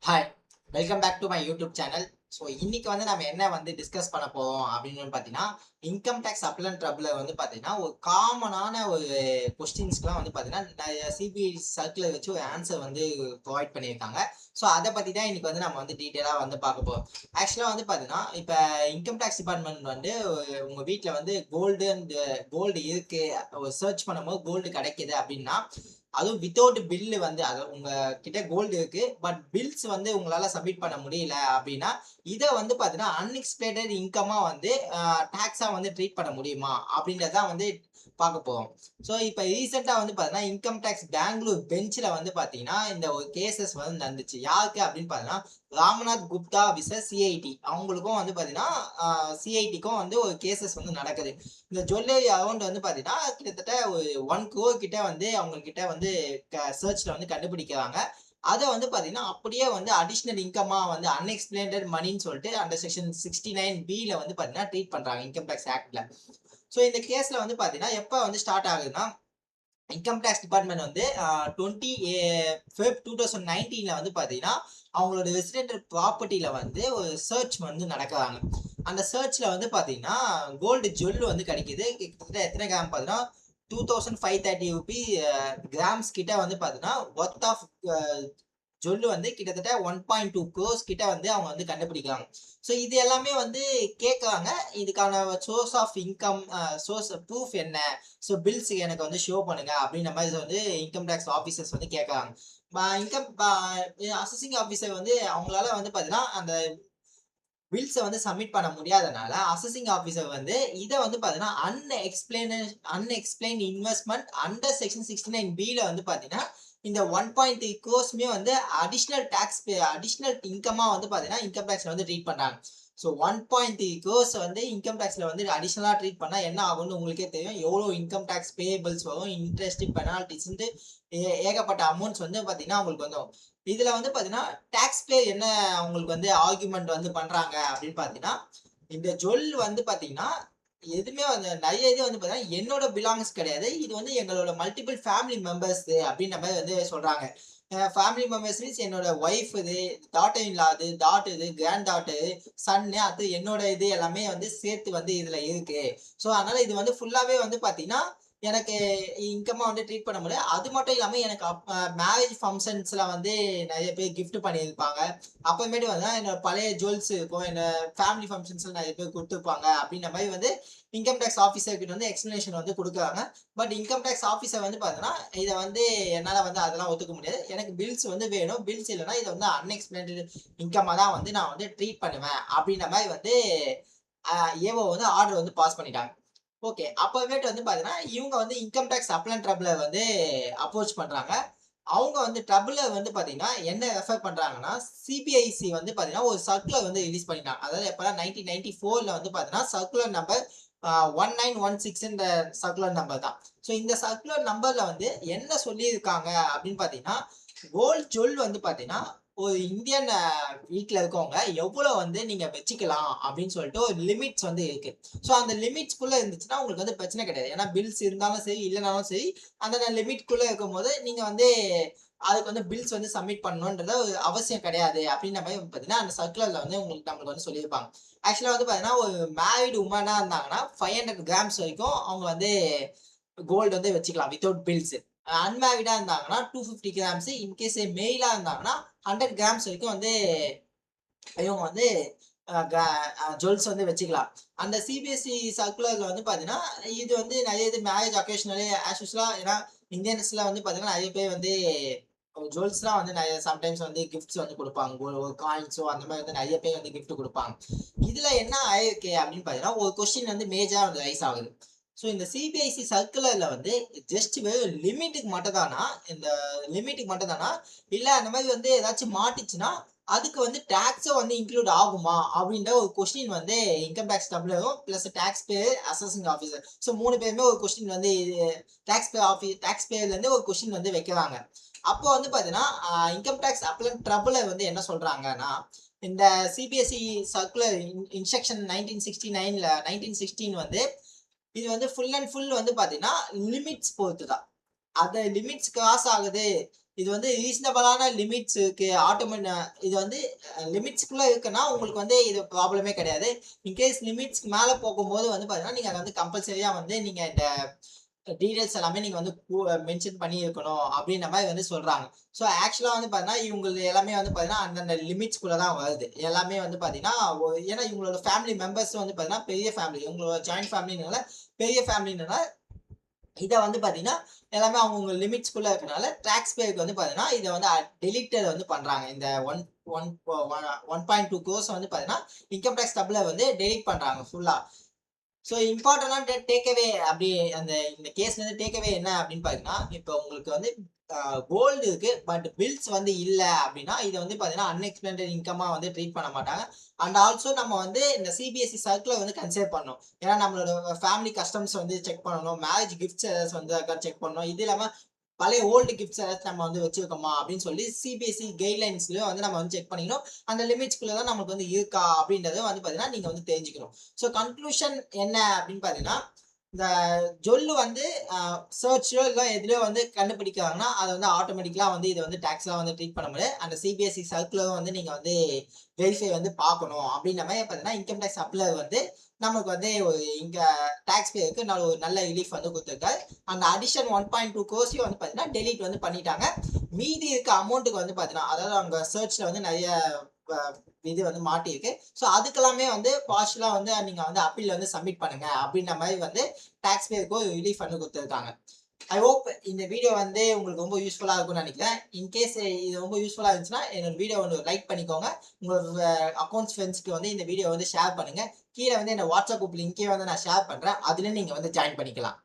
Hi, welcome back to my YouTube channel. So இன்னைக்கு நம்ம என்ன டிஸ்கஸ் பண்ண போறோம் அப்படின்னு பார்த்தீங்கன்னா, income tax apply and trouble பார்த்தீங்கன்னா, ஒரு காமனான ஒரு கொஸ்டின்ஸ்க்குலாம் பார்த்தீங்கன்னா, சிபிஐ சர்க்குலர் வச்சு ஒரு ஆன்சர் ப்ரொவைட் பண்ணியிருக்காங்க. ஸோ அதை பற்றி தான் இன்னைக்கு நம்ம டீட்டெயிலாக பார்க்க போகிறோம். ஆக்சுவலாக பார்த்தீங்கன்னா, இப்போ இன்கம் டேக்ஸ் டிபார்ட்மெண்ட் உங்கள் வீட்டில் கோல்டு இருக்கு, ஒரு சர்ச் பண்ணும்போது கோல்டு கிடைக்குது அப்படின்னா, அதுவும் வித்தவுட் பில்லு அது உங்க கிட்ட கோல்டு இருக்கு பட் பில்ஸ் உங்களால சப்மிட் பண்ண முடியல அப்படின்னா இதை பாத்தீங்கன்னா அன்எக்ஸ்பெக்டட் இன்கமா டாக்ஸா ட்ரீட் பண்ண முடியுமா அப்படின்றதான் பார்க்க போறோம். ஸோ இப்போ ரீசெண்டா பாத்தீங்கன்னா இன்கம் டேக்ஸ் பெங்களூர் பெஞ்சில் பாத்தீங்கன்னா இந்த ஒரு கேசஸ் நடந்துச்சு. யாருக்கு அப்படின்னு பாத்தீங்கன்னா ராமநாத் குப்தா விசஸ் சிஐடி அவங்களுக்கும் பாத்தீங்கன்னா சிஐடிக்கும் ஒரு கேசஸ் நடக்குது. இந்த ஜுவல்லரி அரௌண்ட் பாத்தீங்கன்னா கிட்டத்தட்ட ஒரு 1 crore கிட்ட அவங்க கிட்ட சர்ச்ல கண்டுபிடிக்கிறாங்க. அதை பாத்தீங்கன்னா அப்படியே அடிஷனல் இன்கமா அன்எக்ஸ்பிளைன்ட் மணின்னு சொல்லிட்டு அந்த செக்ஷன் 69B பாத்தீங்கன்னா ட்ரீட் பண்றாங்க இன்கம் டேக்ஸ் ஆக்ட்ல. ஸோ இந்த கேஸ்ல பாத்தீங்கன்னா எப்ப ஸ்டார்ட் ஆகுதுன்னா இன்கம் டேக்ஸ் டிபார்ட்மெண்ட் 20 Feb 2019 பாத்தீங்கன்னா அவங்களோட ரெசிடென்டல் ப்ராப்பர்ட்டியில ஒரு சர்ச் நடக்கிறாங்க. அந்த சர்ச்ல பாத்தீங்கன்னா கோல்டு ஜுவல் கிடைக்குது. கிட்டத்தட்ட எத்தனை கிராம் பாத்தீங்கன்னா 2530 ரூபி கிராம்ஸ் கிட்ட பாத்தீங்கன்னா ஒர்த் ஆஃப் ஜொல்லு கிட்டத்தட்ட 1.2 crores கிட்ட அவங்க கண்டுபிடிக்கிறாங்க. ஸோ இது எல்லாமே கேட்கறாங்க. இதுக்கான source of income source proof என்ன, ஸோ பில்ஸ் எனக்கு ஷோ பண்ணுங்க அப்படின்ற மாதிரி இன்கம் டேக்ஸ் ஆஃபீஸர்ஸ் கேட்கறாங்க. இன்கம் அசஸிங் ஆஃபீஸர் அவங்களால பார்த்தீங்கன்னா அந்த பில்ஸை சப்மிட் பண்ண முடியாதனால அசஸிங் ஆஃபீஸர் இதை பார்த்தீங்கன்னா unexplained investment under section 69B பார்த்தீங்கன்னா இந்த 1.3 crores அடிஷனல் இன்கமா பார்த்தீங்கன்னா இன்கம் டேக்ஸ்ல ட்ரீட் பண்றாங்க. ஸோ 1.3 crores இன்கம் டேக்ஸ்ல அடிஷனலா ட்ரீட் பண்ணா என்ன ஆகும்னு உங்களுக்கே தெரியும். எவ்வளவு இன்கம் டேக்ஸ் பேபிள்ஸ் வரும், இன்ட்ரெஸ்ட், பெனால்டிஸ் ஏகப்பட்ட அமௌண்ட்ஸ் பார்த்தீங்கன்னா உங்களுக்கு வந்துடும். இதுல பாத்தீங்கன்னா டாக்ஸ் பே என்ன அவங்களுக்கு ஆர்குமெண்ட் பண்றாங்க அப்படின்னு பாத்தீங்கன்னா இந்த ஜுவல் பாத்தீங்கன்னா எதுவுமே நிறைய இது பாத்தீங்கன்னா என்னோட பிலாங்ஸ் கிடையாது, இது எங்களோட மல்டிபிள் ஃபேமிலி மெம்பர்ஸ் அப்படின்ற மாதிரி சொல்றாங்க. ஃபேமிலி மெம்பர்ஸ் மீன்ஸ் என்னோட ஒய்ஃப் இது, டாட்டர் இன் லா இது, டாட்டர் இது, கிராண்ட் டாட்டர், சன்னு, அது என்னோட இது எல்லாமே சேர்த்து இதுல இருக்கு. ஸோ அதனால இது ஃபுல்லாவே பாத்தீங்கன்னா எனக்கு இன்கமா ட்ரீட் பண்ண முடியாது. அது மட்டும் இல்லாம எனக்கு மேரேஜ் ஃபங்க்ஷன்ஸ்ல நிறைய பேர் கிஃப்ட் பண்ணியிருப்பாங்க. அப்புறமேட்டு என்னோட பழைய ஜுவல்ஸ் இருக்கும், என்ன ஃபேமிலி ஃபங்க்ஷன்ஸ்ல நிறைய பேர் கொடுத்துருப்பாங்க அப்படின்ற மாதிரி இன்கம் டேக்ஸ் ஆஃபீஸர் கிட்ட எக்ஸ்பிளனேஷன் கொடுக்குறாங்க. பட் இன்கம் டேக்ஸ் ஆஃபீஸர் பார்த்தீங்கன்னா இதை என்னால அதெல்லாம் ஒத்துக்க முடியாது, எனக்கு பில்ஸ் வேணும், பில்ஸ் இல்லைன்னா இதை அன்எக்ஸ்பிளைன்டு இன்கமா தான் நான் ட்ரீட் பண்ணுவேன் அப்படின்ற மாதிரி ஏவோ ஆர்டர் பாஸ் பண்ணிட்டாங்க. ஓகே, அப்பவேட்டு பாத்தீங்கன்னா இவங்க income tax apply and tribunal approach பண்றாங்க. அவங்க ட்ரபிள பாத்தீங்கன்னா என்ன ரெஃபர் பண்றாங்கன்னா சிபிஐசி பாத்தீங்கன்னா ஒரு சர்க்குலர் ரிலீஸ் பண்ணிட்டாங்க. அதாவது எப்ப 1994 பாத்தீங்கன்னா சர்க்குலர் நம்பர் 1916 சர்க்குலர் நம்பர் தான். ஸோ இந்த சர்க்குலர் நம்பர்ல என்ன சொல்லியிருக்காங்க அப்படின்னு பாத்தீங்கன்னா கோல்ட் ஜுவல் பாத்தீங்கன்னா ஒரு இந்தியன் வீட்டில் இருக்கவங்க எவ்வளவு நீங்க வச்சுக்கலாம் அப்படின்னு சொல்லிட்டு ஒரு லிமிட்ஸ் இருக்கு. ஸோ அந்த லிமிட்ஸ்குள்ள இருந்துச்சுன்னா உங்களுக்கு பிரச்சனை கிடையாது. ஏன்னா பில்ஸ் இருந்தாலும் சரி இல்லைனாலும் சரி அந்த லிமிட்குள்ள இருக்கும் போது நீங்க அதுக்கு பில்ஸ் சப்மிட் பண்ணணும்ன்றது ஒரு அவசியம் கிடையாது அப்படின்ற மாதிரி பார்த்தீங்கன்னா அந்த சர்க்குலர்ல உங்களுக்கு நம்மளுக்கு சொல்லியிருப்பாங்க. ஆக்சுவலா பார்த்தீங்கன்னா ஒரு மேரிடு உமனா இருந்தாங்கன்னா 500 கிராம்ஸ் வரைக்கும் அவங்க கோல்டு வச்சுக்கலாம் வித்தவுட் பில்ஸ். அன்மேரிடா இருந்தாங்கன்னா 250 கிராம்ஸ், இன்கேஸ் மெயிலா இருந்தாங்கன்னா 100 கிராம்ஸ் வரைக்கும் இவங்க ஜுவல்ஸ் வச்சுக்கலாம். அந்த சிபிஎஸ்சி சர்க்குலர்ல பாத்தீங்கன்னா இது நிறைய இது மேரேஜ் அக்கேஷனலி ஆஸ் யூஸ்வலா, ஏன்னா இந்தியன்ஸ்ல பாத்தீங்கன்னா நிறைய பேர் ஜுவல்ஸ்லாம் நிறைய சம்டைம்ஸ் கிஃப்ட்ஸ் கொடுப்பாங்க, ஒரு காயின்ஸோ அந்த மாதிரி நிறைய பேர் கிஃப்ட் கொடுப்பாங்க. இதுல என்ன ஆயிருக்கு அப்படின்னு பாத்தீங்கன்னா ஒரு கொஸ்டின் மேஜரா ரைஸ் ஆகுது. ஸோ இந்த சிபிஐசி சர்க்குலர்ல ஜஸ்ட் வெறும் லிமிட்டுக்கு மட்டும் தானா, இந்த லிமிட்டுக்கு மட்டும் தானா இல்ல அந்த மாதிரி ஏதாச்சும் மாட்டிச்சுன்னா அதுக்கு டாக்ஸும் இன்க்ளூட் ஆகுமா அப்படின்ற ஒரு கொஸ்டின் இன்கம் டேக்ஸ் டபுளும் plus tax payer assessing officer, so 3 பேருமே ஒரு கொஸ்டின் டாக்ஸ் பேயர்ல இருந்து ஒரு கொஸ்டின் வைக்கிறாங்க. அப்போ பாத்தீங்கன்னா இன்கம் டேக்ஸ் அப்ளன் ட்ரபிள் என்ன சொல்றாங்கன்னா இந்த சிபிஎஸ்சி சர்க்குலர் இன்ஸ்ட்ரக்ஷன் 1916 இது ஃபுல் அண்ட் ஃபுல் பாத்தீங்கன்னா லிமிட்ஸ் பொறுத்து தான். அந்த லிமிட்ஸ் கிராஸ் ஆகுது, இது வந்து ரீசனபிளான லிமிட்ஸ் இருக்கு. இது வந்து லிமிட்ஸ்க்குள்ள இருக்குன்னா உங்களுக்கு வந்து இது ப்ராப்ளமே கிடையாது. இன்கேஸ் லிமிட்ஸ்க்கு மேல போகும்போது வந்து பார்த்தீங்கன்னா, நீங்க அத வந்து கம்பல்சரியா வந்து நீங்க இந்த டீடைல்ஸ் எல்லாமே நீங்க வந்து மென்ஷன் பண்ணி இருக்கணும் அப்படின்ற மாதிரி வந்து சொல்றாங்க. ஸோ ஆக்சுவலா வந்து பார்த்தீங்கன்னா, இவங்களது எல்லாமே வந்து பார்த்தீங்கன்னா, அந்தந்த லிமிட்ஸ்குள்ள தான் வருது. எல்லாமே வந்து பார்த்தீங்கன்னா, ஏன்னா இவங்களோட ஃபேமிலி மெம்பர்ஸ் வந்து பார்த்தீங்கன்னா, பெரிய ஃபேமிலி. இவங்களோட ஜாயிண்ட் ஃபேமிலினால பெரிய ஃபேமிலினால இத வந்து பார்த்தீங்கன்னா, எல்லாமே அவங்கவங்க லிமிட்ஸ்குள்ள இருக்கனால டாக்ஸ் பேயருக்கு வந்து பார்த்தீங்கன்னா, இத வந்து டெலிட்டட் வந்து பண்றாங்க. இந்த 1.2 கோர்ஸ் வந்து பார்த்தீங்கன்னா, இன்கம் டாக்ஸ் டபுள வந்து டெலீட் பண்றாங்க ஃபுல்லா. ஸோ இம்பார்ட்டன்டான டேக் அவே அப்படி இந்த கேஸ்ல இருந்து டேக் அவே என்ன அப்படின்னு பார்த்தீங்கன்னா, இப்போ உங்களுக்கு வந்து கோல்டு இருக்கு. பட் பில்ஸ் வந்து இல்ல அப்படின்னா, இத வந்து பார்த்தீங்கன்னா, அன்எக்ஸ்பெக்டட் இன்கமா வந்து ட்ரீட் பண்ண மாட்டாங்க. அண்ட் ஆல்சோ நம்ம வந்து இந்த சிபிஎஸ்இ சர்க்குலர் வந்து கன்சிடர் பண்ணணும். ஏன்னா நம்மளோட ஃபேமிலி கஸ்டம்ஸ் வந்து செக் பண்ணணும். மேரேஜ் கிஃப்ட்ஸ் ஏதாச்சும் வந்து செக் பண்ணணும். இது இல்லாம பழைய ஓல்டு கிஃப்ட்ஸ் ஏதாச்சும் நம்ம வந்து வச்சிருக்கோமா அப்படின்னு சொல்லி சிபிஎஸ்இ கைட்லைன்ஸ்லயும் வந்து நம்ம வந்து செக் பண்ணிக்கணும். அந்த லிமிட்ஸ்குள்ள தான் நமக்கு வந்து இருக்கா அப்படின்றத வந்து பார்த்தீங்கன்னா, நீங்க வந்து தெரிஞ்சுக்கணும். ஸோ கன்க்ளூஷன் என்ன அப்படின்னு பார்த்தீங்கன்னா, இந்த ஜொல்லு வந்து சர்ச்லயோ இல்ல எதுலயோ வந்து கண்டுபிடிக்கிறாங்கன்னா, அத வந்து ஆட்டோமேட்டிக்கலா வந்து இத வந்து டாக்ஸ்லாம் வந்து ட்ரீட் பண்ண முடியாது. அந்த சிபிஎஸ்இ சர்க்குலரும் வந்து நீங்க வந்து வெரிஃபை வந்து பார்க்கணும். அப்படின்ற மாரி பார்த்தீங்கன்னா, இன்கம் டாக்ஸ் அப்ளையர் வந்து நமக்கு வந்து இங்க டாக்ஸ் பேயருக்கு ஒரு நல்ல ரிலீஃப் வந்து குடுத்திருக்காரு. அந்த அடிஷன் 1.2 கோர்ஸையும் வந்து பார்த்தீங்கன்னா, டெலீட் வந்து பண்ணிட்டாங்க. மீதி இருக்க அமௌண்ட்டுக்கு வந்து பார்த்தீங்கன்னா, அதாவது அவங்க சர்ச்ல வந்து நெறைய அ இது வந்து மாட்டியிருக்கு. ஸோ அதுக்கெல்லாமே வந்து பார்ஷியலா வந்து நீங்க வந்து அப்பீல் வந்து சப்மிட் பண்ணுங்க அப்படின்ற மாரி வந்து டாக்ஸ் பேயருக்கு ஒரு ரிலீஃப் வந்து குடுத்திருக்காங்க. ஐ ஹோப் இந்த வீடியோ வந்து உங்களுக்கு ரொம்ப யூஸ்ஃபுல்லா இருக்கும்னு நினைக்கிறேன். இன்கேஸ் இது ரொம்ப யூஸ்ஃபுல்லா இருந்துச்சுன்னா, என்னோட வீடியோ வந்து லைக் பண்ணிக்கோங்க. உங்களோட அக்கவுண்ட்ஸ் ஃப்ரெண்ட்ஸ்க்கு வந்து இந்த வீடியோ வந்து ஷேர் பண்ணுங்க. கீழ வந்து என்னோட வாட்ஸ்அப் குரூப் லிங்க்கே வந்து நான் ஷேர் பண்றேன். அதுல நீங்க வந்து ஜாயின் பண்ணிக்கலாம்.